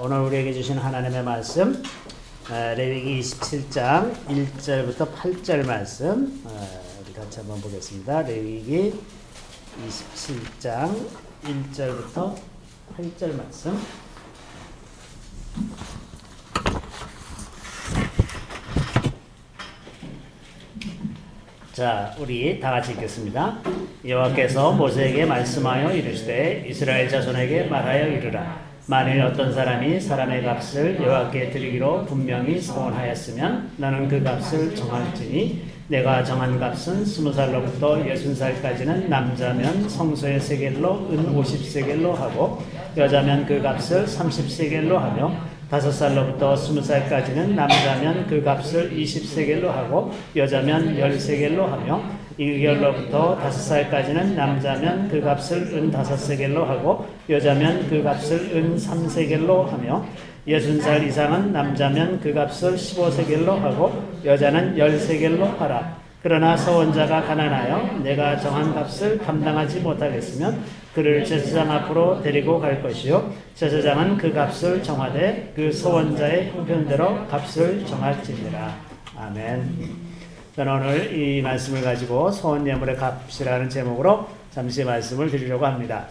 오늘 우리에게 주신 하나님의 말씀 레위기 27장 1절부터 8절 말씀 우리 같이 한번 보겠습니다. 레위기 27장 1절부터 8절 말씀. 자, 우리 다 같이 읽겠습니다. 여호와께서 모세에게 말씀하여 이르시되 이스라엘 자손에게 말하여 이르라. 만일 어떤 사람이 사람의 값을 여호와께 드리기로 분명히 서원하였으면 나는 그 값을 정할지니 내가 정한 값은 20살로부터 60살까지는 남자면 성소의 세겔로 은 50세겔로 하고 여자면 그 값을 30세겔로 하며 5살로부터 20살까지는 남자면 그 값을 20세겔로 하고 여자면 10세겔로 하며 1개월로부터 5살까지는 남자면 그 값을 은 5세겔로 하고 여자면 그 값을 은 3세겔로 하며 60살 이상은 남자면 그 값을 15세겔로 하고 여자는 10세겔로 하라. 그러나 서원자가 가난하여 내가 정한 값을 감당하지 못하겠으면 그를 제사장 앞으로 데리고 갈 것이요 제사장은 그 값을 정하되 그 서원자의 형편대로 값을 정할지니라. 아멘. 저는 오늘 이 말씀을 가지고 소원 예물의 값이라는 제목으로 잠시 말씀을 드리려고 합니다.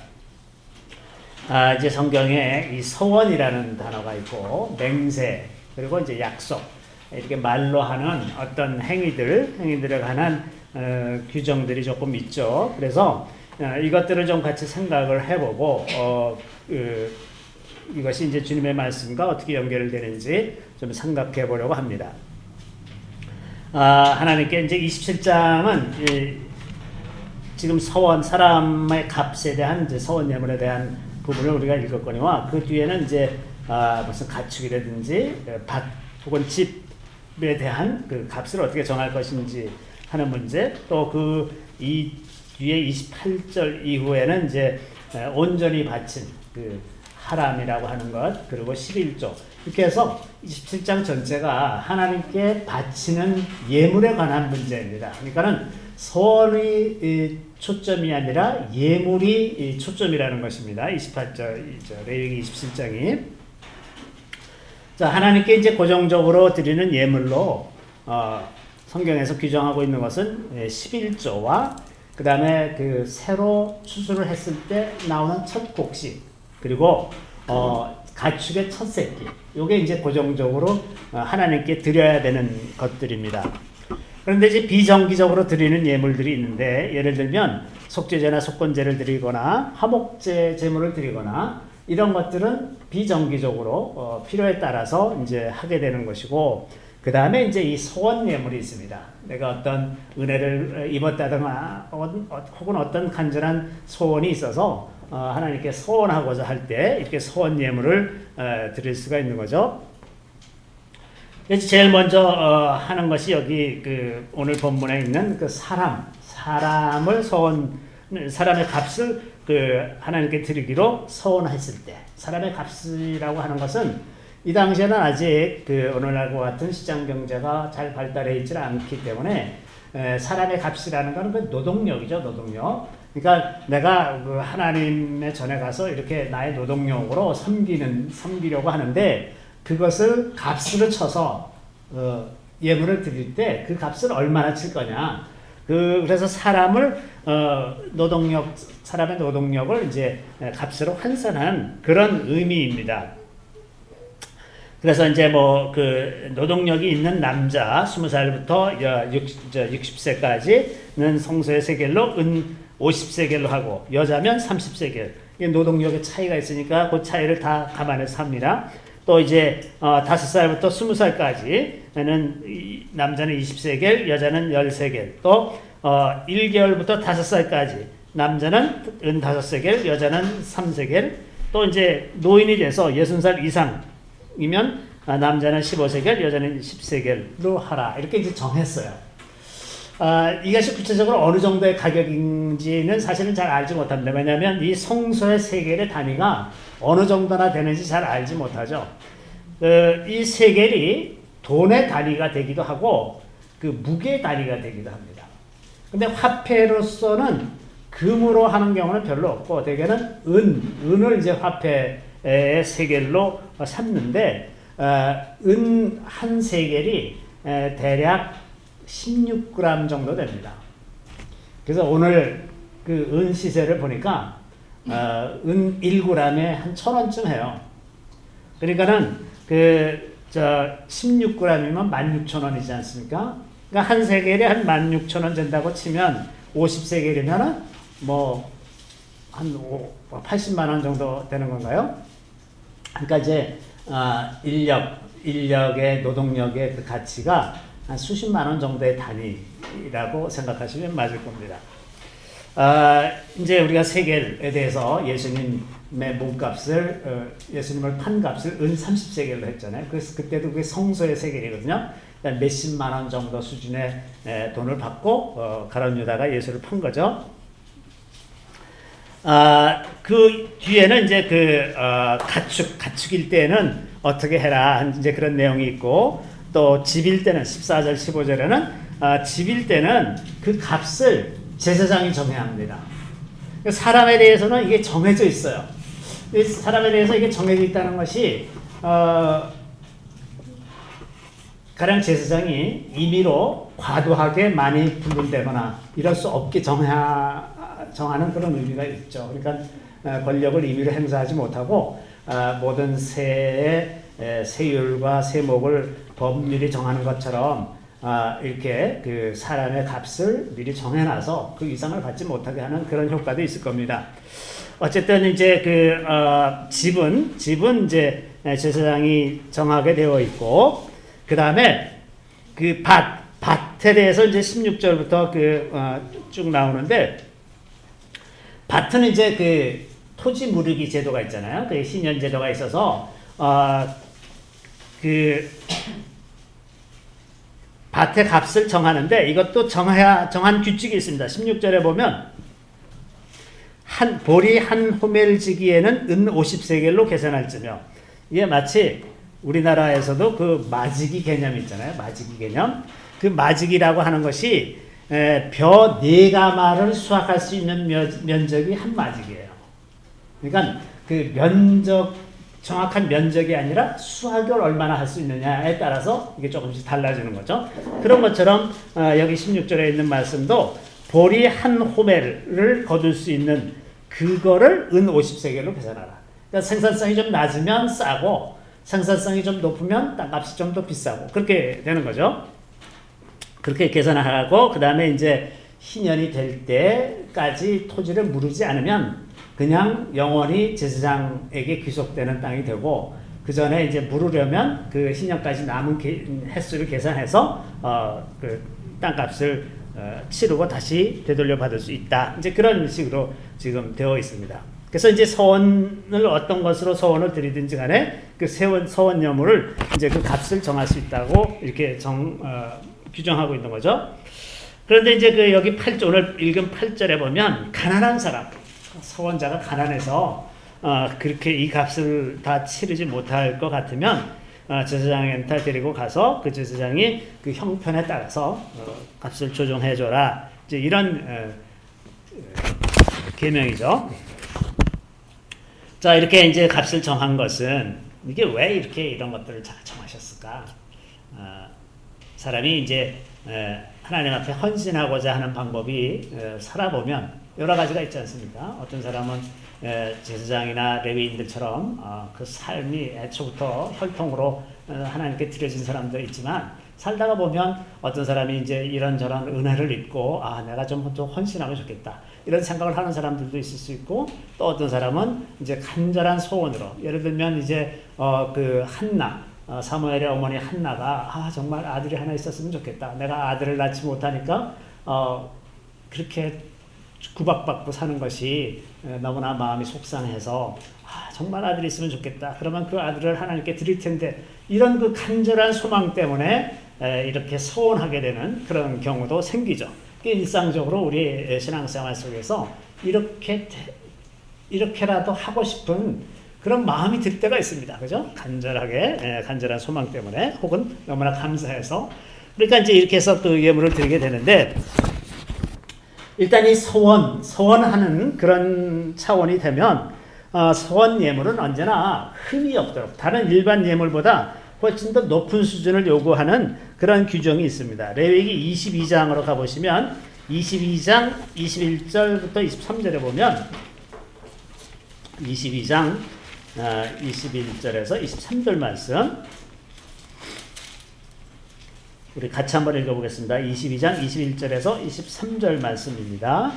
이제 성경에 이 서원이라는 단어가 있고 맹세 그리고 이제 약속 이렇게 말로 하는 어떤 행위들에 관한 규정들이 조금 있죠. 그래서 이것들을 좀 같이 생각을 해보고 이것이 이제 주님의 말씀과 어떻게 연결되는지 좀 생각해 보려고 합니다. 하나님께 이제 27장은 지금 서원, 사람의 값에 대한 이제 서원 예물에 대한 부분을 우리가 읽었거니와 그 뒤에는 이제 무슨 가축이라든지 밭 혹은 집에 대한 그 값을 어떻게 정할 것인지 하는 문제, 또 이 뒤에 28절 이후에는 이제 온전히 바친 그 하람이라고 하는 것, 그리고 11조 이렇게 해서 27장 전체가 하나님께 바치는 예물에 관한 문제입니다. 그러니까는 서원이 초점이 아니라 예물이 초점이라는 것입니다. 28절 레위기 27장이 자, 하나님께 이제 고정적으로 드리는 예물로 성경에서 규정하고 있는 것은 11조와 그 다음에 그 새로 추수를 했을 때 나오는 첫 곡식, 그리고 가축의 첫 새끼, 요게 이제 고정적으로 하나님께 드려야 되는 것들입니다. 그런데 이제 비정기적으로 드리는 예물들이 있는데, 예를 들면 속죄제나 속건제를 드리거나 화목제 제물을 드리거나 이런 것들은 비정기적으로 필요에 따라서 이제 하게 되는 것이고, 그 다음에 이제 이 소원 예물이 있습니다. 내가 어떤 은혜를 입었다든가 혹은 어떤 간절한 소원이 있어서 하나님께 소원하고자 할 때 이렇게 소원 예물을 드릴 수가 있는 거죠. 그래서 제일 먼저 하는 것이 여기 그 오늘 본문에 있는 그 사람의 값을 그 하나님께 드리기로 소원했을 때, 사람의 값이라고 하는 것은 이 당시에는 아직 그 오늘날과 같은 시장 경제가 잘 발달해 있지 않기 때문에 사람의 값이라는 것은 그 노동력이죠, 노동력. 그러니까 내가 그 하나님의 전에 가서 이렇게 나의 노동력으로 섬기려고 하는데 그것을 값으로 쳐서 예물을 드릴 때 그 값을 얼마나 칠 거냐. 그래서 사람의 노동력을 이제 값으로 환산한 그런 의미입니다. 그래서 이제 뭐 그 노동력이 있는 남자 20살부터 60세까지는 성소의 세겔로 은 50세겔로 하고 여자면 30세겔. 이게 노동력의 차이가 있으니까 그 차이를 다 감안해서 합니다. 또 이제 5살부터 20살까지는 남자는 20세겔, 여자는 10세겔. 또 1개월부터 5살까지 남자는 은 5세겔, 여자는 3세겔. 또 이제 노인이 돼서 60살 이상이면 남자는 15세겔, 여자는 10세겔로 하라. 이렇게 이제 정했어요. 이것이 구체적으로 어느 정도의 가격인지는 사실은 잘 알지 못합니다. 왜냐하면 이 성소의 세겔의 단위가 어느 정도나 되는지 잘 알지 못하죠. 이 세겔이 돈의 단위가 되기도 하고 그 무게의 단위가 되기도 합니다. 근데 화폐로서는 금으로 하는 경우는 별로 없고 대개는 은을 이제 화폐 세겔로 삼는데 은 한 세겔이 대략 16g 정도 됩니다. 그래서 오늘 그 은 시세를 보니까 은 1g에 한 1,000원쯤 해요. 그러니까는 16g이면 16,000원이지 않습니까? 그러니까 한 세겔에 한 16,000원 된다고 치면 50세겔이면은 뭐 한 80만 원 정도 되는 건가요? 그러니까 이제 인력의 노동력의 그 가치가 한 수십만 원 정도의 단위라고 생각하시면 맞을 겁니다. 이제 우리가 세겔에 대해서 예수님의 몸값을 예수님을 판 값을 은 30세겔로 했잖아요. 그래서 그때도 그게 성소의 세겔이거든요. 그러니까 몇십만 원 정도 수준의 돈을 받고 가룟 유다가 예수를 판 거죠. 그 뒤에는 이제 가축일 때는 어떻게 해라 이제 그런 내용이 있고, 또 집일 때는 14절 15절에는 집일 때는 그 값을 제사장이 정해야 합니다. 사람에 대해서는 이게 정해져 있어요. 사람에 대해서 이게 정해져 있다는 것이 가령 제사장이 임의로 과도하게 많이 분분되거나 이럴 수 없게 정하는 그런 의미가 있죠. 그러니까 권력을 임의로 행사하지 못하고 모든 세율과 세목을 법률이 정하는 것처럼 이렇게 그 사람의 값을 미리 정해놔서 그 이상을 받지 못하게 하는 그런 효과도 있을 겁니다. 어쨌든 이제 집은 이제 제사장이 정하게 되어 있고, 그 다음에 그 밭에 대해서 이제 16절부터 쭉 나오는데, 밭은 이제 그 토지 무르기 제도가 있잖아요. 그 신년 제도가 있어서 그 밭의 값을 정하는데, 이것도 정한 규칙이 있습니다. 16절에 보면 보리 한 호멜지기에는 은 50세겔로 계산할지며, 이게 마치 우리나라에서도 그 마지기 개념 있잖아요. 마지기 개념. 그 마지기라고 하는 것이 벼 4가마를 수확할 수 있는 면적이 한 마지기예요. 그러니까 그 정확한 면적이 아니라 수확을 얼마나 할 수 있느냐에 따라서 이게 조금씩 달라지는 거죠. 그런 것처럼 여기 16절에 있는 말씀도 보리 한 호멜을 거둘 수 있는 그거를 은 50세겔로 계산하라. 그러니까 생산성이 좀 낮으면 싸고 생산성이 좀 높으면 땅값이 좀 더 비싸고 그렇게 되는 거죠. 그렇게 계산하고, 그 다음에 이제 희년이 될 때까지 토지를 무르지 않으면 그냥 영원히 제사장에게 귀속되는 땅이 되고, 그 전에 이제 무르려면 그 희년까지 남은 횟수를 계산해서 그 땅값을 치르고 다시 되돌려 받을 수 있다. 이제 그런 식으로 지금 되어 있습니다. 그래서 이제 서원을 어떤 것으로 서원을 드리든지 간에 그 서원 여물을 이제 그 값을 정할 수 있다고 이렇게 규정하고 있는 거죠. 그런데 이제 여기 오늘 읽은 8절에 보면 가난한 사람, 서원자가 가난해서 그렇게 이 값을 다 치르지 못할 것 같으면 제사장한테 데리고 가서 그 제사장이 그 형편에 따라서 값을 조정해줘라. 이제 이런 계명이죠. 자, 이렇게 이제 값을 정한 것은 이게 왜 이렇게 이런 것들을 정하셨을까? 사람이 이제 하나님 앞에 헌신하고자 하는 방법이 살아보면 여러 가지가 있지 않습니까? 어떤 사람은 제사장이나 레위인들처럼 그 삶이 애초부터 혈통으로 하나님께 드려진 사람도 있지만, 살다가 보면 어떤 사람이 이제 이런저런 은혜를 입고 내가 좀 헌신하면 좋겠다 이런 생각을 하는 사람들도 있을 수 있고, 또 어떤 사람은 이제 간절한 소원으로, 예를 들면 이제 그 한나, 사무엘의 어머니 한나가 정말 아들이 하나 있었으면 좋겠다. 내가 아들을 낳지 못하니까 그렇게 구박받고 사는 것이 너무나 마음이 속상해서 정말 아들이 있으면 좋겠다. 그러면 그 아들을 하나님께 드릴 텐데, 이런 그 간절한 소망 때문에 이렇게 서원하게 되는 그런 경우도 생기죠. 일상적으로 우리 신앙생활 속에서 이렇게라도 하고 싶은 그런 마음이 들 때가 있습니다. 그죠? 간절한 소망 때문에, 혹은 너무나 감사해서. 그러니까 이제 이렇게 해서 또 예물을 드리게 되는데, 일단 이 서원하는 그런 차원이 되면, 서원 예물은 언제나 흠이 없도록 다른 일반 예물보다 훨씬 더 높은 수준을 요구하는 그런 규정이 있습니다. 레위기 22장으로 가보시면 22장 21절부터 23절에 보면 22장 21절에서 23절 말씀 우리 같이 한번 읽어보겠습니다. 22장 21절에서 23절 말씀입니다.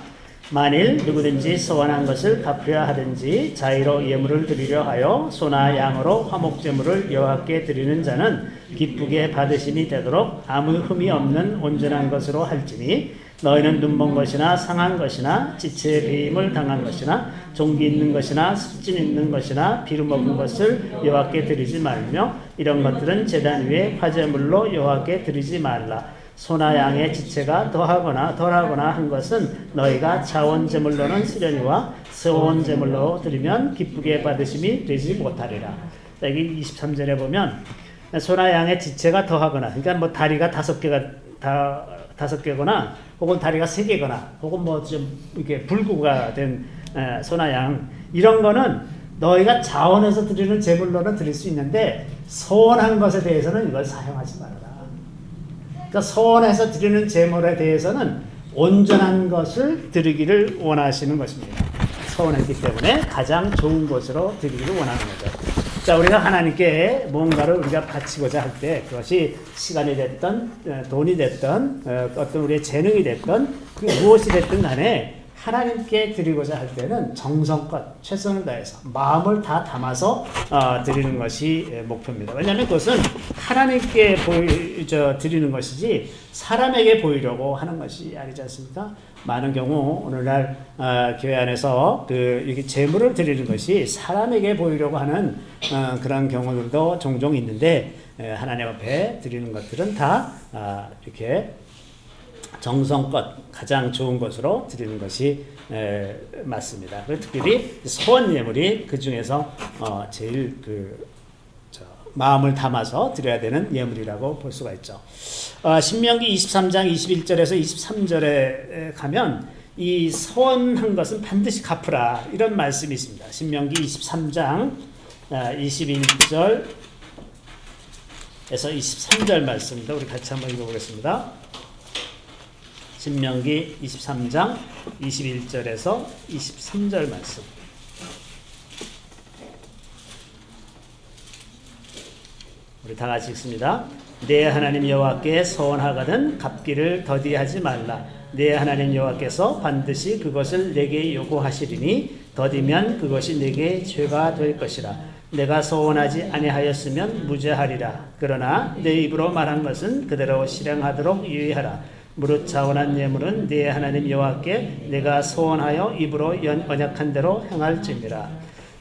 만일 누구든지 서원한 것을 갚으려 하든지 자의로 예물을 드리려 하여 소나 양으로 화목제물을 여호와께 드리는 자는 기쁘게 받으심이 되도록 아무 흠이 없는 온전한 것으로 할지니 너희는 눈먼 것이나 상한 것이나 지체에 배임을 당한 것이나 종기 있는 것이나 습진 있는 것이나 비루 먹은 것을 여호와께 드리지 말며 이런 것들은 제단 위에 화제물로 여호와께 드리지 말라. 소나 양의 지체가 더하거나 덜하거나 한 것은 너희가 자원제물로는 수련이와 서원제물로 드리면 기쁘게 받으심이 되지 못하리라. 여기 23절에 보면 소나 양의 지체가 더하거나 그러니까 뭐 다리가 5개거나 혹은 다리가 3개거나 혹은 뭐 좀 이렇게 불구가 된 소나 양 이런 거는 너희가 자원해서 드리는 제물로는 드릴 수 있는데 서원한 것에 대해서는 이걸 사용하지 말아라. 그러니까 서원해서 드리는 제물에 대해서는 온전한 것을 드리기를 원하시는 것입니다. 서원했기 때문에 가장 좋은 것으로 드리기를 원하는 거죠. 자, 우리가 하나님께 뭔가를 우리가 바치고자 할 때 그것이 시간이 됐든 돈이 됐든 어떤 우리의 재능이 됐든 그 무엇이 됐든 간에 하나님께 드리고자 할 때는 정성껏 최선을 다해서 마음을 다 담아서 드리는 것이 목표입니다. 왜냐하면 그것은 하나님께 드리는 것이지 사람에게 보이려고 하는 것이 아니지 않습니까? 많은 경우 오늘날 교회 안에서 이렇게 제물을 드리는 것이 사람에게 보이려고 하는 그런 경우들도 종종 있는데 하나님 앞에 드리는 것들은 다 이렇게 정성껏 가장 좋은 것으로 드리는 것이 맞습니다. 특별히 서원 예물이 그 중에서 제일 마음을 담아서 드려야 되는 예물이라고 볼 수가 있죠. 신명기 23장 21절에서 23절에 가면 이 서원한 것은 반드시 갚으라 이런 말씀이 있습니다. 신명기 23장 21절에서 23절 말씀입니다. 우리 같이 한번 읽어보겠습니다. 신명기 23장 21절에서 23절 말씀. 우리 다 같이 읽습니다. 내 하나님 여호와께 서원하거든 갚기를 더디하지 말라. 내 하나님 여호와께서 반드시 그것을 내게 요구하시리니 더디면 그것이 내게 죄가 될 것이라. 내가 서원하지 아니하였으면 무죄하리라. 그러나 내 입으로 말한 것은 그대로 실행하도록 유의하라. 무릇 자원한 예물은 네 하나님 여호와께 내가 소원하여 입으로 언약한 대로 행할지니라.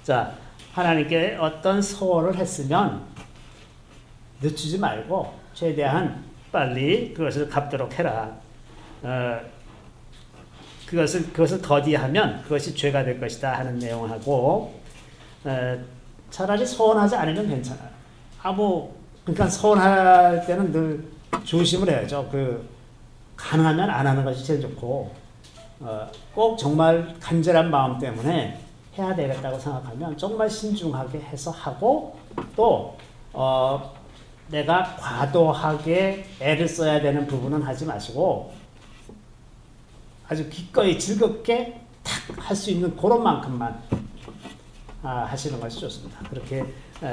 자, 하나님께 어떤 소원을 했으면 늦추지 말고 최대한 빨리 그것을 갚도록 해라. 그것을 더디하면 그것이 죄가 될 것이다 하는 내용하고 차라리 소원하지 않으면 괜찮아요. 그러니까 소원할 때는 늘 조심을 해야죠. 가능하면 안 하는 것이 제일 좋고 꼭 정말 간절한 마음 때문에 해야 되겠다고 생각하면 정말 신중하게 해서 하고 또 내가 과도하게 애를 써야 되는 부분은 하지 마시고 아주 기꺼이 즐겁게 탁 할 수 있는 그런 만큼만 하시는 것이 좋습니다. 그렇게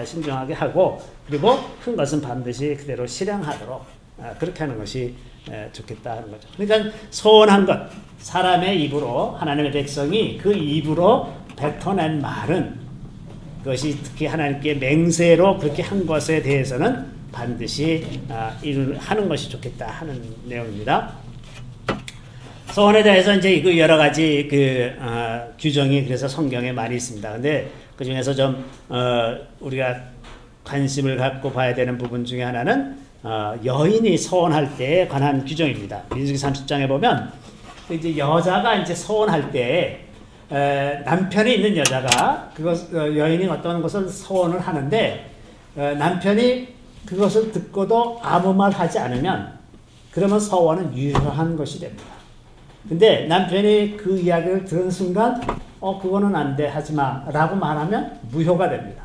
신중하게 하고 그리고 큰 것은 반드시 그대로 실행하도록 그렇게 하는 것이 좋겠다 하는 거죠. 그러니까 소원한 것, 사람의 입으로 하나님의 백성이 그 입으로 뱉어낸 말은 그것이 특히 하나님께 맹세로 그렇게 한 것에 대해서는 반드시 하는 것이 좋겠다 하는 내용입니다. 소원에 대해서 이제 여러 가지 규정이 그래서 성경에 많이 있습니다. 근데 그 중에서 좀 우리가 관심을 갖고 봐야 되는 부분 중에 하나는 여인이 서원할 때에 관한 규정입니다. 민수기 30장에 보면 이제 여자가 이제 서원할 때 남편이 있는 여자가 여인이 어떤 것을 서원을 하는데 남편이 그것을 듣고도 아무 말 하지 않으면 그러면 서원은 유효한 것이 됩니다. 근데 남편이 그 이야기를 들은 순간 그거는 안 돼, 하지 마 라고 말하면 무효가 됩니다.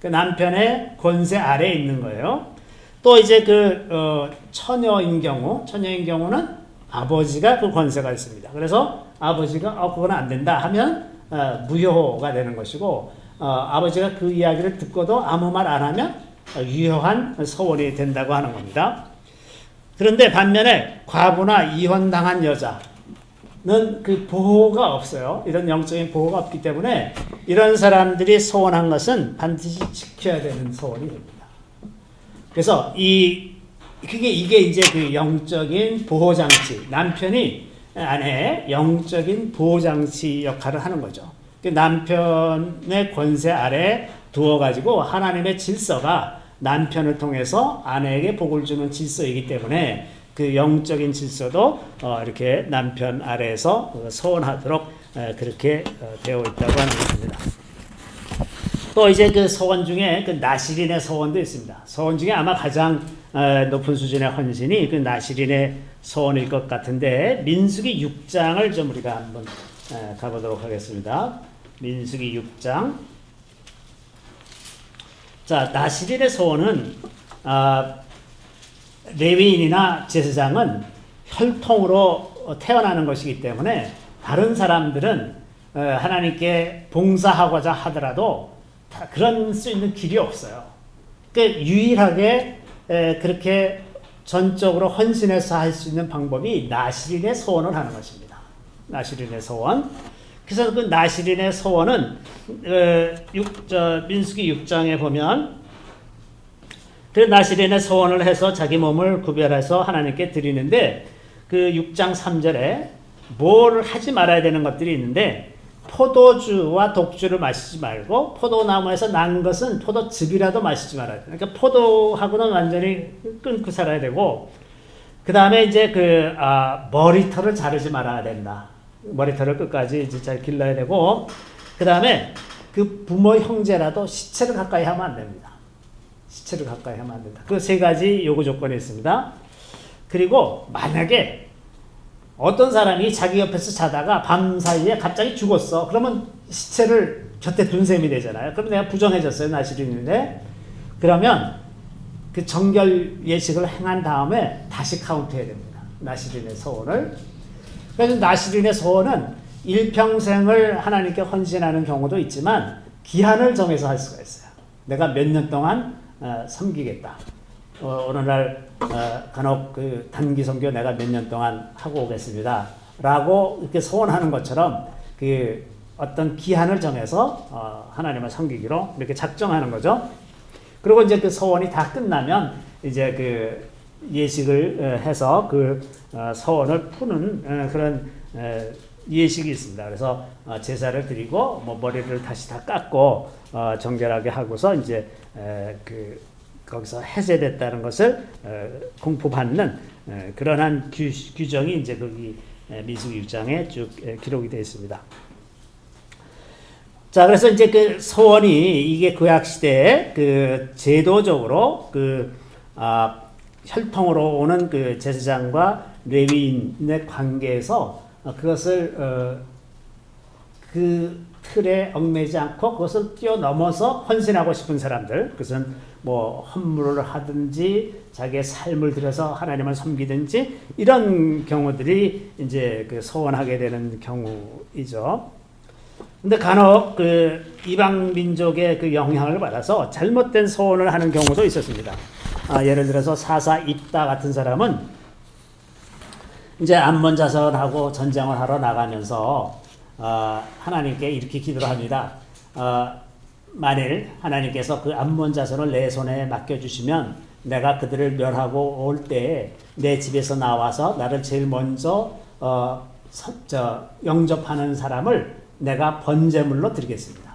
그 남편의 권세 아래에 있는 거예요. 또 이제 처녀인 경우는 아버지가 그 권세가 있습니다. 그래서 아버지가 그건 안 된다 하면 무효가 되는 것이고, 아버지가 그 이야기를 듣고도 아무 말 안 하면 유효한 서원이 된다고 하는 겁니다. 그런데 반면에 과부나 이혼당한 여자는 그 보호가 없어요. 이런 영적인 보호가 없기 때문에 이런 사람들이 서원한 것은 반드시 지켜야 되는 서원이 됩니다. 그래서 이게 이제 그 영적인 보호장치, 남편이 아내의 영적인 보호장치 역할을 하는 거죠. 그 남편의 권세 아래 두어가지고 하나님의 질서가 남편을 통해서 아내에게 복을 주는 질서이기 때문에 그 영적인 질서도 이렇게 남편 아래에서 서원하도록 그렇게 되어 있다고 하는 것입니다. 또 이제 그 서원 중에 그 나실인의 서원도 있습니다. 서원 중에 아마 가장 높은 수준의 헌신이 그 나실인의 서원일 것 같은데, 민수기 6장을 좀 우리가 한번 가보도록 하겠습니다. 민수기 6장. 자, 나실인의 서원은 레위인이나 제사장은 혈통으로 태어나는 것이기 때문에 다른 사람들은 하나님께 봉사하고자 하더라도 그런 수 있는 길이 없어요. 그러니까 유일하게 그렇게 전적으로 헌신해서 할 수 있는 방법이 나실인의 서원을 하는 것입니다. 나실인의 서원. 그래서 그 나실인의 서원은 민수기 6장에 보면 그 나실인의 서원을 해서 자기 몸을 구별해서 하나님께 드리는데, 그 6장 3절에 뭘 하지 말아야 되는 것들이 있는데, 포도주와 독주를 마시지 말고 포도나무에서 난 것은 포도즙이라도 마시지 말아야 돼. 그러니까 포도하고는 완전히 끊고 살아야 되고, 그 다음에 이제 머리털을 자르지 말아야 된다. 머리털을 끝까지 이제 잘 길러야 되고, 그 다음에 그 부모 형제라도 시체를 가까이 하면 안 됩니다. 시체를 가까이 하면 안 된다. 그 세 가지 요구 조건이 있습니다. 그리고 만약에 어떤 사람이 자기 옆에서 자다가 밤 사이에 갑자기 죽었어. 그러면 시체를 곁에 둔 셈이 되잖아요. 그럼 내가 부정해졌어요. 나실인인데. 그러면 그 정결 예식을 행한 다음에 다시 카운트해야 됩니다. 나실인의 서원을. 그래서 나실인의 서원은 일평생을 하나님께 헌신하는 경우도 있지만 기한을 정해서 할 수가 있어요. 내가 몇 년 동안 섬기겠다. 어느 날 간혹 그 단기 선교 내가 몇 년 동안 하고 오겠습니다. 라고 이렇게 소원하는 것처럼 그 어떤 기한을 정해서 하나님을 섬기기로 이렇게 작정하는 거죠. 그리고 이제 그 소원이 다 끝나면 이제 그 예식을 해서 그 소원을 푸는 그런 예식이 있습니다. 그래서 제사를 드리고 뭐 머리를 다시 다 깎고 정결하게 하고서 이제 거기서 해제됐다는 것을 공포받는 그러한 규정이 이제 거기 민수기 6장에 쭉 기록이 되어 있습니다. 자, 그래서 이제 그 소원이 이게 구약 시대에 그 제도적으로 혈통으로 오는 그 제사장과 레위인의 관계에서 그것을 그 틀에 얽매지 않고 그것을 뛰어넘어서 헌신하고 싶은 사람들, 그것은 뭐 헌물을 하든지 자기의 삶을 들여서 하나님을 섬기든지 이런 경우들이 이제 그 소원하게 되는 경우이죠. 근데 간혹 그 이방 민족의 그 영향을 받아서 잘못된 소원을 하는 경우도 있었습니다. 예를 들어서 사사 입다 같은 사람은 이제 암몬 자손하고 전쟁을 하러 나가면서 하나님께 이렇게 기도를 합니다. 만일 하나님께서 그 암몬 자손을 내 손에 맡겨주시면 내가 그들을 멸하고 올 때에 내 집에서 나와서 나를 제일 먼저 영접하는 사람을 내가 번제물로 드리겠습니다.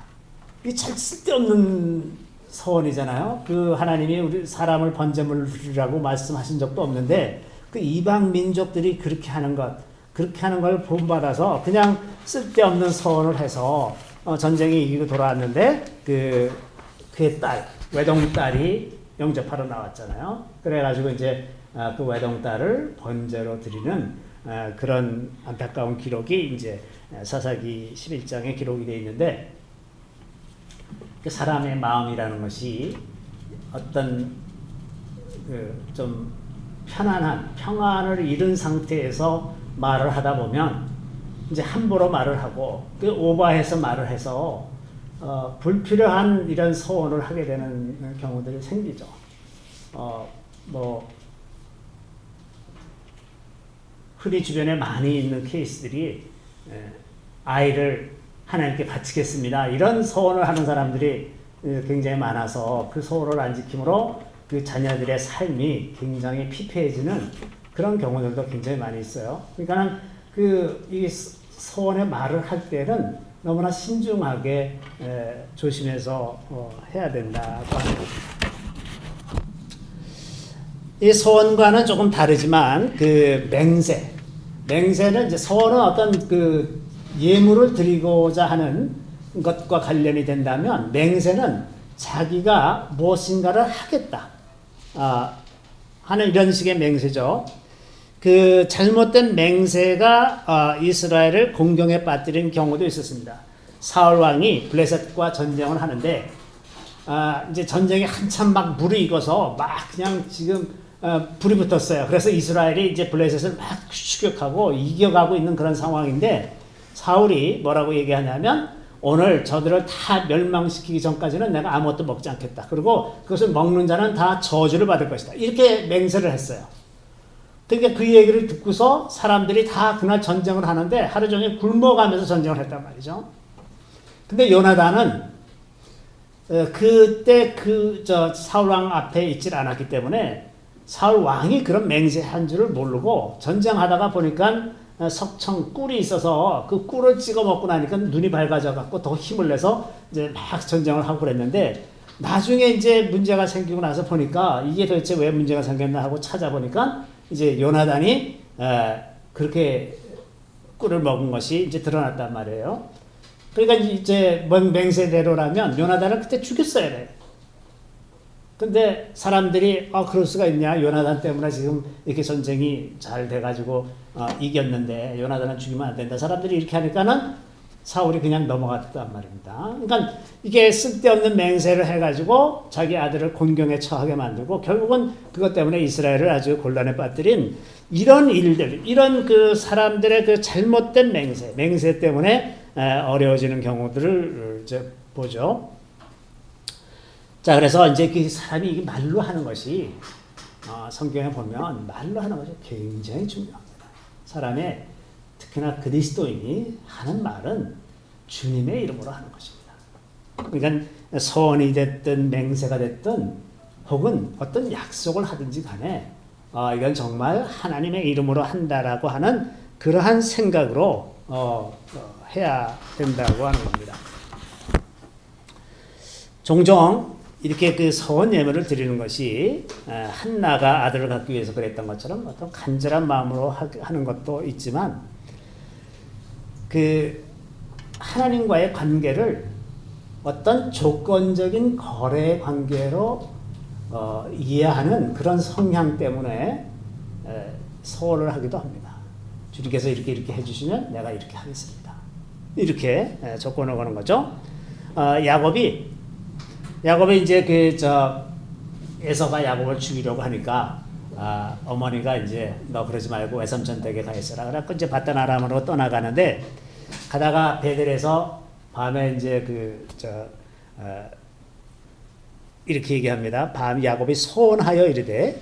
이게 잘 쓸데없는 서원이잖아요. 그 하나님이 우리 사람을 번제물로 드리라고 말씀하신 적도 없는데 그 이방 민족들이 그렇게 하는 걸 본받아서 그냥 쓸데없는 서원을 해서 전쟁이 이기고 돌아왔는데 그의 딸, 외동딸이 영접하러 나왔잖아요. 그래가지고 이제 그 외동딸을 번제로 드리는 그런 안타까운 기록이 이제 사사기 11장에 기록이 되어 있는데, 그 사람의 마음이라는 것이 어떤 좀 편안한 평안을 잃은 상태에서 말을 하다 보면 이제 함부로 말을 하고 그 오버해서 말을 해서 불필요한 이런 서원을 하게 되는 경우들이 생기죠. 뭐 흔히 주변에 많이 있는 케이스들이 아이를 하나님께 바치겠습니다, 이런 서원을 하는 사람들이 굉장히 많아서 그 서원을 안 지킴으로 그 자녀들의 삶이 굉장히 피폐해지는 그런 경우들도 굉장히 많이 있어요. 그러니까 이 서원의 말을 할 때는 너무나 신중하게 조심해서 해야 된다고 하는 거죠. 이 서원과는 조금 다르지만 그 맹세는 이제 서원은 어떤 그 예물을 드리고자 하는 것과 관련이 된다면, 맹세는 자기가 무엇인가를 하겠다 하는 이런 식의 맹세죠. 그 잘못된 맹세가 이스라엘을 공경에 빠뜨린 경우도 있었습니다. 사울 왕이 블레셋과 전쟁을 하는데 이제 전쟁이 한참 막 무르익어서 막 그냥 지금 불이 붙었어요. 그래서 이스라엘이 이제 블레셋을 막 추격하고 이겨가고 있는 그런 상황인데, 사울이 뭐라고 얘기하냐면, 오늘 저들을 다 멸망시키기 전까지는 내가 아무것도 먹지 않겠다. 그리고 그것을 먹는 자는 다 저주를 받을 것이다. 이렇게 맹세를 했어요. 그러니까 그 얘기를 듣고서 사람들이 다 그날 전쟁을 하는데 하루 종일 굶어가면서 전쟁을 했단 말이죠. 근데 요나단은 그때 사울 왕 앞에 있질 않았기 때문에 사울 왕이 그런 맹세한 줄을 모르고, 전쟁하다가 보니까 석청 꿀이 있어서 그 꿀을 찍어 먹고 나니까 눈이 밝아져 갖고 더 힘을 내서 이제 막 전쟁을 하고 그랬는데, 나중에 이제 문제가 생기고 나서 보니까 이게 도대체 왜 문제가 생겼나 하고 찾아보니까 이제 요나단이 그렇게 꿀을 먹은 것이 이제 드러났단 말이에요. 그러니까 이제 맹세대로라면 요나단을 그때 죽였어야 돼. 근데 사람들이 그럴 수가 있냐, 요나단 때문에 지금 이렇게 전쟁이 잘 돼가지고 이겼는데 요나단은 죽이면 안 된다, 사람들이 이렇게 하니까는 사울이 그냥 넘어갔단 말입니다. 그러니까 이게 쓸데없는 맹세를 해가지고 자기 아들을 곤경에 처하게 만들고 결국은 그것 때문에 이스라엘을 아주 곤란에 빠뜨린 이런 일들, 이런 그 사람들의 그 잘못된 맹세 때문에 어려워지는 경우들을 이제 보죠. 자, 그래서 이제 그 사람이 이게 말로 하는 것이 성경에 보면 말로 하는 것이 굉장히 중요합니다. 사람의, 특히나 그리스도인이 하는 말은 주님의 이름으로 하는 것입니다. 그러니까 서원이 됐든 맹세가 됐든 혹은 어떤 약속을 하든지 간에 이건 정말 하나님의 이름으로 한다라고 하는 그러한 생각으로 해야 된다고 하는 겁니다. 종종 이렇게 그 서원 예물을 드리는 것이 한나가 아들을 갖기 위해서 그랬던 것처럼 어떤 간절한 마음으로 하는 것도 있지만, 그 하나님과의 관계를 어떤 조건적인 거래 관계로 이해하는 그런 성향 때문에 서원을 하기도 합니다. 주님께서 이렇게 해주시면 내가 이렇게 하겠습니다. 이렇게 조건을 거는 거죠. 야곱이 이제 에서가 야곱을 죽이려고 하니까 어머니가 이제 너 그러지 말고 외삼촌 댁에 가 있어라. 그래서 이제 바단 아람으로 떠나가는데, 가다가 베델에서 밤에 이제 이렇게 얘기합니다. 밤 야곱이 소원하여 이르되,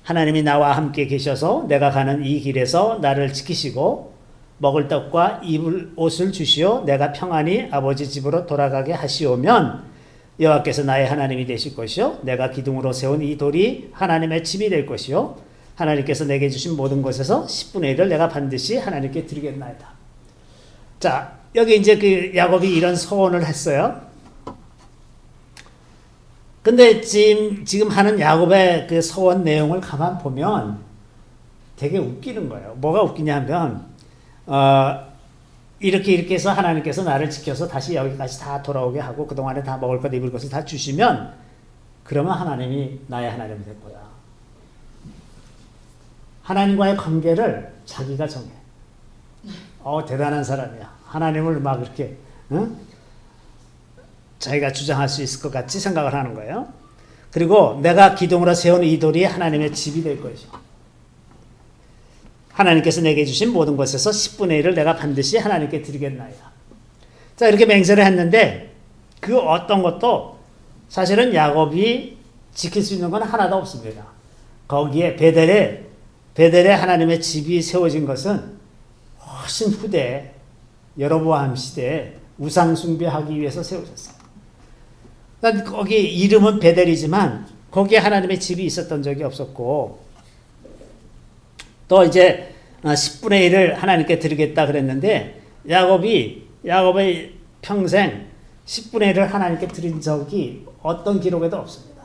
하나님이 나와 함께 계셔서 내가 가는 이 길에서 나를 지키시고 먹을 떡과 입을 옷을 주시어 내가 평안히 아버지 집으로 돌아가게 하시오면 여호와께서 나의 하나님이 되실 것이요 내가 기둥으로 세운 이 돌이 하나님의 집이 될 것이요 하나님께서 내게 주신 모든 것에서 10분의 1을 내가 반드시 하나님께 드리겠나이다. 자, 여기 이제 그 야곱이 이런 소원을 했어요. 근데 지금 하는 야곱의 그 소원 내용을 가만 보면 되게 웃기는 거예요. 뭐가 웃기냐 하면 이렇게 해서 하나님께서 나를 지켜서 다시 여기까지 다 돌아오게 하고 그동안에 다 먹을 것 입을 것을 다 주시면 그러면 하나님이 나의 하나님이 될 거야. 하나님과의 관계를 자기가 정해. 대단한 사람이야. 하나님을 막 이렇게 자기가 주장할 수 있을 것 같이 생각을 하는 거예요. 그리고 내가 기둥으로 세운 이 돌이 하나님의 집이 될 것이죠. 하나님께서 내게 주신 모든 것에서 10분의 1을 내가 반드시 하나님께 드리겠나이다. 자, 이렇게 맹세를 했는데 그 어떤 것도 사실은 야곱이 지킬 수 있는 건 하나도 없습니다. 거기에 베델에 하나님의 집이 세워진 것은 훨씬 후대 여로보암 시대에 우상 숭배하기 위해서 세워졌어요. 그러니까 거기 이름은 베델이지만 거기에 하나님의 집이 있었던 적이 없었고, 또 이제 10분의 1을 하나님께 드리겠다 그랬는데 야곱의 평생 10분의 1을 하나님께 드린 적이 어떤 기록에도 없습니다.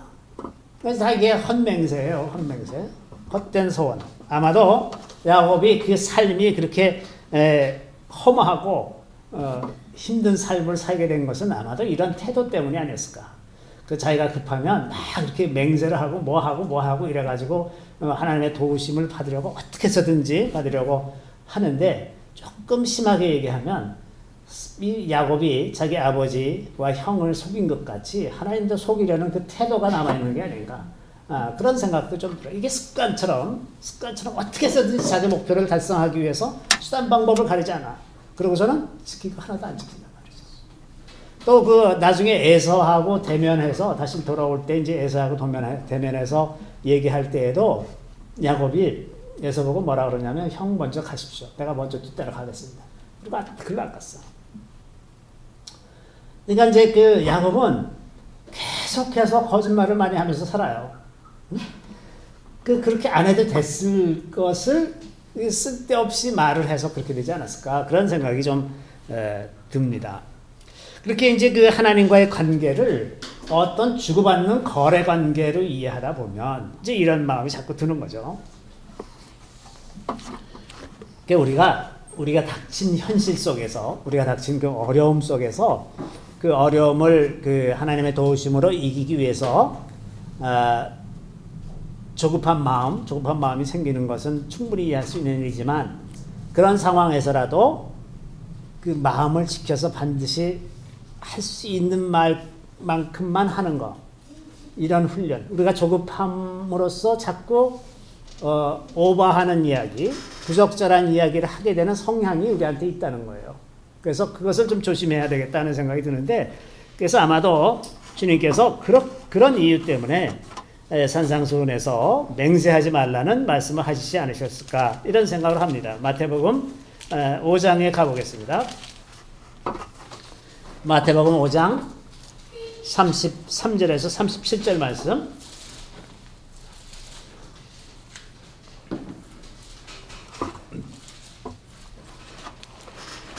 그래서 다 이게 헛맹세예요. 헛맹세. 헛된 소원. 아마도 야곱이 그 삶이 그렇게 허무하고 힘든 삶을 살게 된 것은 아마도 이런 태도 때문이 아니었을까. 그 자기가 급하면 막 이렇게 맹세를 하고 뭐하고 이래가지고 하나님의 도우심을 받으려고 어떻게 해서든지 받으려고 하는데, 조금 심하게 얘기하면 이 야곱이 자기 아버지와 형을 속인 것 같이 하나님도 속이려는 그 태도가 남아있는 게 아닌가. 그런 생각도 좀 들어요. 이게 습관처럼 어떻게 해서든지 자기 목표를 달성하기 위해서 수단 방법을 가리지 않아. 그러고서는 지킬 거 하나도 안 지킨단 말이죠. 또 그 나중에 에서하고 대면해서 다시 돌아올 때 이제 에서하고 대면해서 얘기할 때에도 야곱이 에서 보고 뭐라 그러냐면, 형 먼저 가십시오. 내가 먼저 뒤따라 가겠습니다. 그리고 글로 안 갔어. 그러니까 이제 그 야곱은 계속해서 거짓말을 많이 하면서 살아요. 그렇게 안 해도 됐을 것을 쓸데없이 말을 해서 그렇게 되지 않았을까, 그런 생각이 좀 듭니다. 그렇게 이제 그 하나님과의 관계를 어떤 주고받는 거래 관계로 이해하다 보면 이제 이런 마음이 자꾸 드는 거죠. 그러니까 우리가 닥친 현실 속에서, 우리가 닥친 그 어려움 속에서 그 어려움을 그 하나님의 도우심으로 이기기 위해서 조급한 마음이 생기는 것은 충분히 이해할 수 있는 일이지만, 그런 상황에서라도 그 마음을 지켜서 반드시 할 수 있는 말만큼만 하는 거, 이런 훈련. 우리가 조급함으로써 자꾸 오버하는 이야기, 부적절한 이야기를 하게 되는 성향이 우리한테 있다는 거예요. 그래서 그것을 좀 조심해야 되겠다는 생각이 드는데, 그래서 아마도 주님께서 그런 이유 때문에 산상수훈에서 맹세하지 말라는 말씀을 하시지 않으셨을까, 이런 생각을 합니다. 마태복음 5장에 가보겠습니다. 마태복음 5장 33절에서 37절 말씀.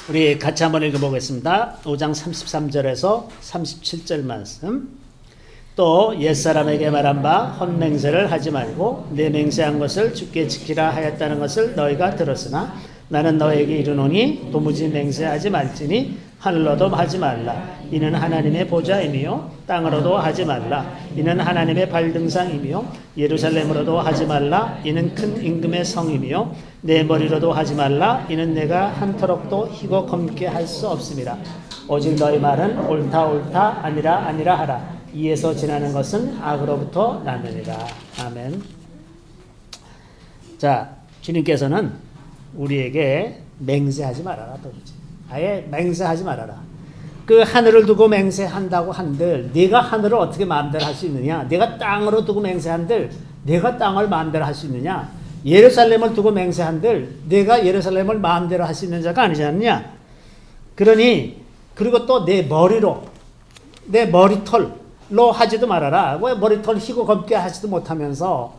우리 같이 한번 읽어보겠습니다. 5장 33절에서 37절 말씀. 또 옛사람에게 말한 바 헛맹세를 하지 말고 내 맹세한 것을 주께 지키라 하였다는 것을 너희가 들었으나 나는 너에게 이르노니 도무지 맹세하지 말지니 하늘로도 하지 말라. 이는 하나님의 보좌이며 땅으로도 하지 말라. 이는 하나님의 발등상이며 예루살렘으로도 하지 말라. 이는 큰 임금의 성이며 내 머리로도 하지 말라. 이는 내가 한터럭도 희고 검게 할 수 없음이라. 오직 너희 말은 옳다 아니라 하라. 이에서 지나는 것은 악으로부터 나느니라. 아멘. 자, 주님께서는 우리에게 맹세하지 말아라. 아예 맹세하지 말아라. 그 하늘을 두고 맹세한다고 한들 네가 하늘을 어떻게 마음대로 할 수 있느냐? 네가 땅으로 두고 맹세한들 네가 땅을 마음대로 할 수 있느냐? 예루살렘을 두고 맹세한들 네가 예루살렘을 마음대로 할 수 있는 자가 아니지 않느냐? 그러니 그리고 또 내 머리털로 하지도 말아라. 왜 머리털 희고 검게 하지도 못하면서,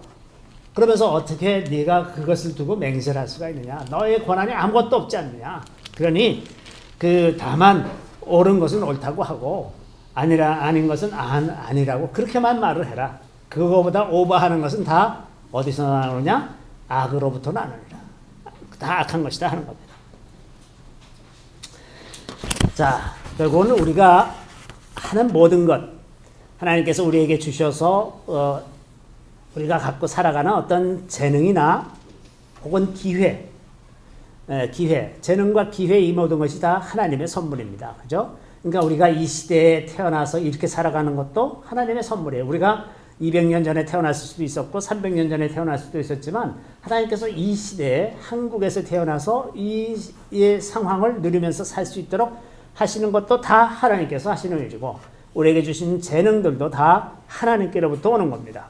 그러면서 어떻게 네가 그것을 두고 맹세를 할 수가 있느냐? 너의 권한이 아무것도 없지 않느냐? 그러니 다만 옳은 것은 옳다고 하고 아닌 것은 아니라고 그렇게만 말을 해라. 그거보다 오버하는 것은 다 어디서 나오느냐? 악으로부터 나느니라. 다 악한 것이다 하는 겁니다. 자, 결국은 우리가 하는 모든 것, 하나님께서 우리에게 주셔서 우리가 갖고 살아가는 어떤 재능이나 혹은 기회, 기회, 재능과 기회 이 모든 것이 다 하나님의 선물입니다. 그죠? 그러니까 우리가 이 시대에 태어나서 이렇게 살아가는 것도 하나님의 선물이에요. 우리가 200년 전에 태어났을 수도 있었고 300년 전에 태어났을 수도 있었지만 하나님께서 이 시대에 한국에서 태어나서 이 상황을 누리면서 살 수 있도록 하시는 것도 다 하나님께서 하시는 일이고 우리에게 주신 재능들도 다 하나님께로부터 오는 겁니다.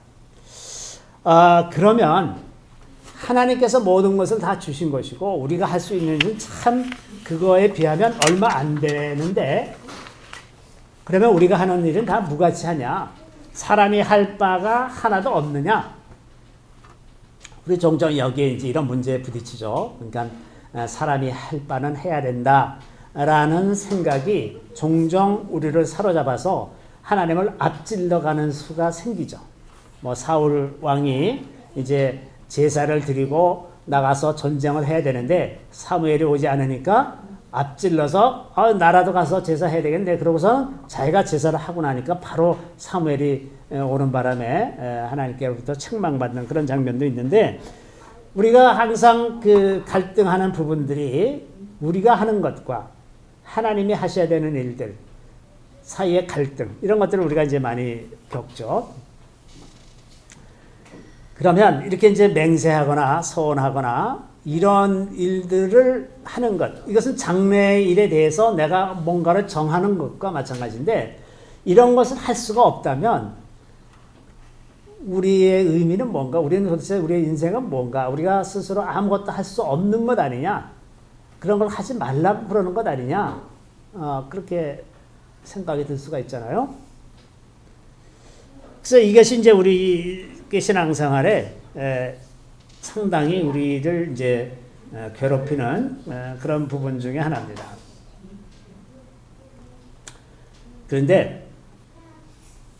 그러면 하나님께서 모든 것을 다 주신 것이고 우리가 할 수 있는 일은 참 그거에 비하면 얼마 안 되는데 그러면 우리가 하는 일은 다 무가치하냐? 사람이 할 바가 하나도 없느냐? 우리 종종 여기에 이제 이런 문제에 부딪히죠. 그러니까 사람이 할 바는 해야 된다라는 생각이 종종 우리를 사로잡아서 하나님을 앞질러가는 수가 생기죠. 뭐 사울 왕이 이제 제사를 드리고 나가서 전쟁을 해야 되는데 사무엘이 오지 않으니까 앞질러서 나라도 가서 제사해야 되겠네. 그러고서 자기가 제사를 하고 나니까 바로 사무엘이 오는 바람에 하나님께로부터 책망받는 그런 장면도 있는데 우리가 항상 그 갈등하는 부분들이 우리가 하는 것과 하나님이 하셔야 되는 일들 사이의 갈등 이런 것들을 우리가 이제 많이 겪죠. 그러면 이렇게 이제 맹세하거나 서원하거나 이런 일들을 하는 것, 이것은 장래의 일에 대해서 내가 뭔가를 정하는 것과 마찬가지인데 이런 것을 할 수가 없다면 우리의 의미는 뭔가, 우리는 도대체 우리의 인생은 뭔가, 우리가 스스로 아무것도 할 수 없는 것 아니냐, 그런 걸 하지 말라고 그러는 것 아니냐, 그렇게 생각이 들 수가 있잖아요. 그래서 이것이 이제 우리 신앙생활에 상당히 우리를 이제 괴롭히는 그런 부분 중에 하나입니다. 그런데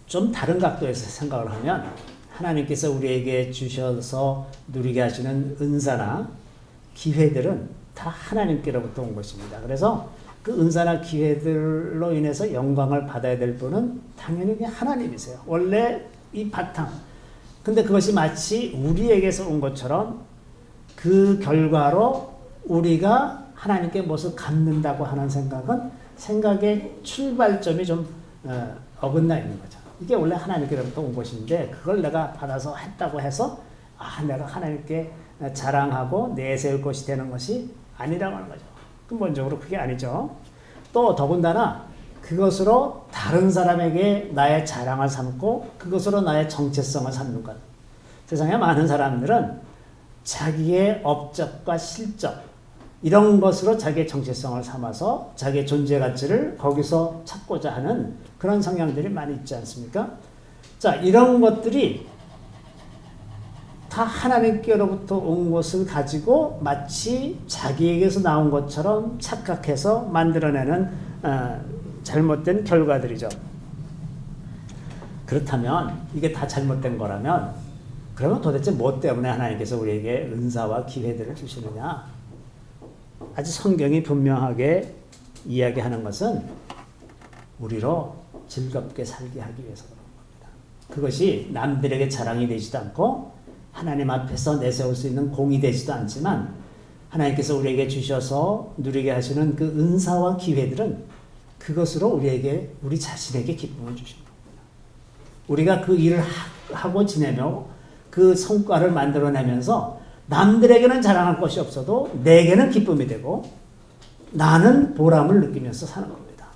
좀 다른 각도에서 생각을 하면 하나님께서 우리에게 주셔서 누리게 하시는 은사나 기회들은 다 하나님께로부터 온 것입니다. 그래서 그 은사나 기회들로 인해서 영광을 받아야 될 분은 당연히 하나님이세요. 원래 이 바탕. 근데 그것이 마치 우리에게서 온 것처럼 그 결과로 우리가 하나님께 무엇을 갚는다고 하는 생각의 출발점이 좀 어긋나 있는 거죠. 이게 원래 하나님께로부터 온 것인데 그걸 내가 받아서 했다고 해서 내가 하나님께 자랑하고 내세울 것이 되는 것이 아니라고 하는 거죠. 근본적으로 그게 아니죠. 또 더군다나 그것으로 다른 사람에게 나의 자랑을 삼고 그것으로 나의 정체성을 삼는 것. 세상에 많은 사람들은 자기의 업적과 실적 이런 것으로 자기의 정체성을 삼아서 자기의 존재 가치를 거기서 찾고자 하는 그런 성향들이 많이 있지 않습니까? 자, 이런 것들이 다 하나님께로부터 온 것을 가지고 마치 자기에게서 나온 것처럼 착각해서 만들어내는 잘못된 결과들이죠. 그렇다면 이게 다 잘못된 거라면 그러면 도대체 뭐 때문에 하나님께서 우리에게 은사와 기회들을 주시느냐? 아주 성경이 분명하게 이야기하는 것은 우리로 즐겁게 살게 하기 위해서 그런 겁니다. 그것이 남들에게 자랑이 되지도 않고 하나님 앞에서 내세울 수 있는 공이 되지도 않지만 하나님께서 우리에게 주셔서 누리게 하시는 그 은사와 기회들은 그것으로 우리 자신에게 기쁨을 주시는 겁니다. 우리가 그 일을 하고 지내며 그 성과를 만들어내면서 남들에게는 자랑할 것이 없어도 내게는 기쁨이 되고 나는 보람을 느끼면서 사는 겁니다.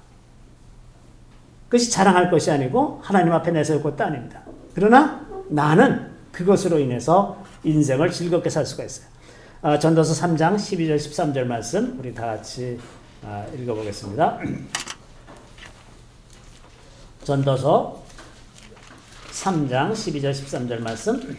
그것이 자랑할 것이 아니고 하나님 앞에 내세울 것도 아닙니다. 그러나 나는 그것으로 인해서 인생을 즐겁게 살 수가 있어요. 전도서 3장 12절 13절 말씀 우리 다 같이 읽어보겠습니다. 전도서 3장 12절 13절 말씀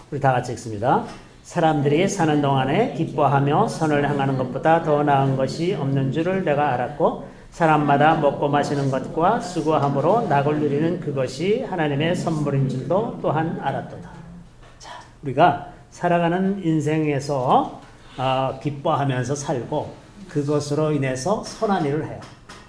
우리 다 같이 읽습니다. 사람들이 사는 동안에 기뻐하며 선을 행하는 것보다 더 나은 것이 없는 줄을 내가 알았고 사람마다 먹고 마시는 것과 수고함으로 낙을 누리는 그것이 하나님의 선물인 줄도 또한 알았도다. 자, 우리가 살아가는 인생에서 기뻐하면서 살고 그것으로 인해서 선한 일을 해요.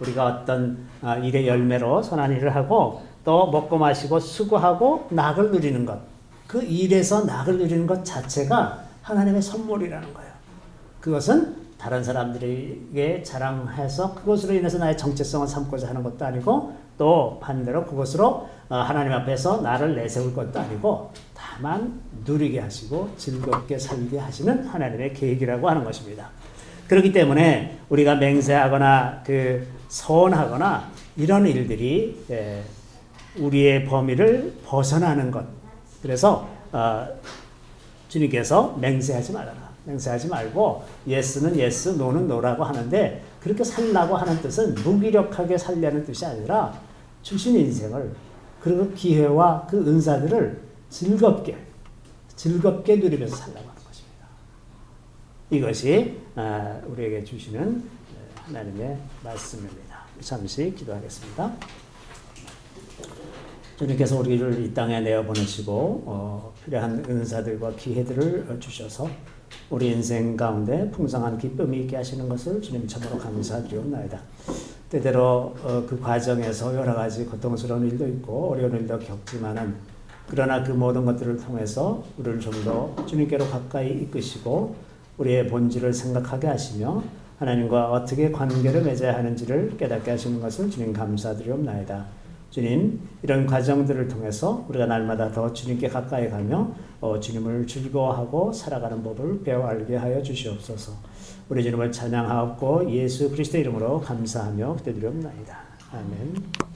우리가 어떤 일의 열매로 선한 일을 하고 또 먹고 마시고 수고하고 낙을 누리는 것, 그 일에서 낙을 누리는 것 자체가 하나님의 선물이라는 거예요. 그것은 다른 사람들에게 자랑해서 그것으로 인해서 나의 정체성을 삼고자 하는 것도 아니고 또 반대로 그것으로 하나님 앞에서 나를 내세울 것도 아니고 다만 누리게 하시고 즐겁게 살게 하시는 하나님의 계획이라고 하는 것입니다. 그렇기 때문에 우리가 맹세하거나 서원하거나 이런 일들이 우리의 범위를 벗어나는 것. 그래서 주님께서 맹세하지 말아라. 맹세하지 말고 예스는 예스, 노는 노라고 하는데 그렇게 살라고 하는 뜻은 무기력하게 살려는 뜻이 아니라 주신 인생을 그리고 기회와 그 은사들을 즐겁게 누리면서 살라고 하는 것입니다. 이것이 우리에게 주시는 하나님의 말씀입니다. 잠시 기도하겠습니다. 주님께서 우리를 이 땅에 내어보내시고 필요한 은사들과 기회들을 주셔서 우리 인생 가운데 풍성한 기쁨이 있게 하시는 것을 주님 참으로 감사드리옵나이다. 때때로 그 과정에서 여러 가지 고통스러운 일도 있고 어려운 일도 겪지만은 그러나 그 모든 것들을 통해서 우리를 좀 더 주님께로 가까이 이끄시고 우리의 본질을 생각하게 하시며 하나님과 어떻게 관계를 맺어야 하는지를 깨닫게 하시는 것을 주님 감사드리옵나이다. 주님, 이런 과정들을 통해서 우리가 날마다 더 주님께 가까이 가며 주님을 즐거워하고 살아가는 법을 배워 알게 하여 주시옵소서. 우리 주님을 찬양하옵고 예수 그리스도 이름으로 감사하며 기도드리옵나이다. 아멘.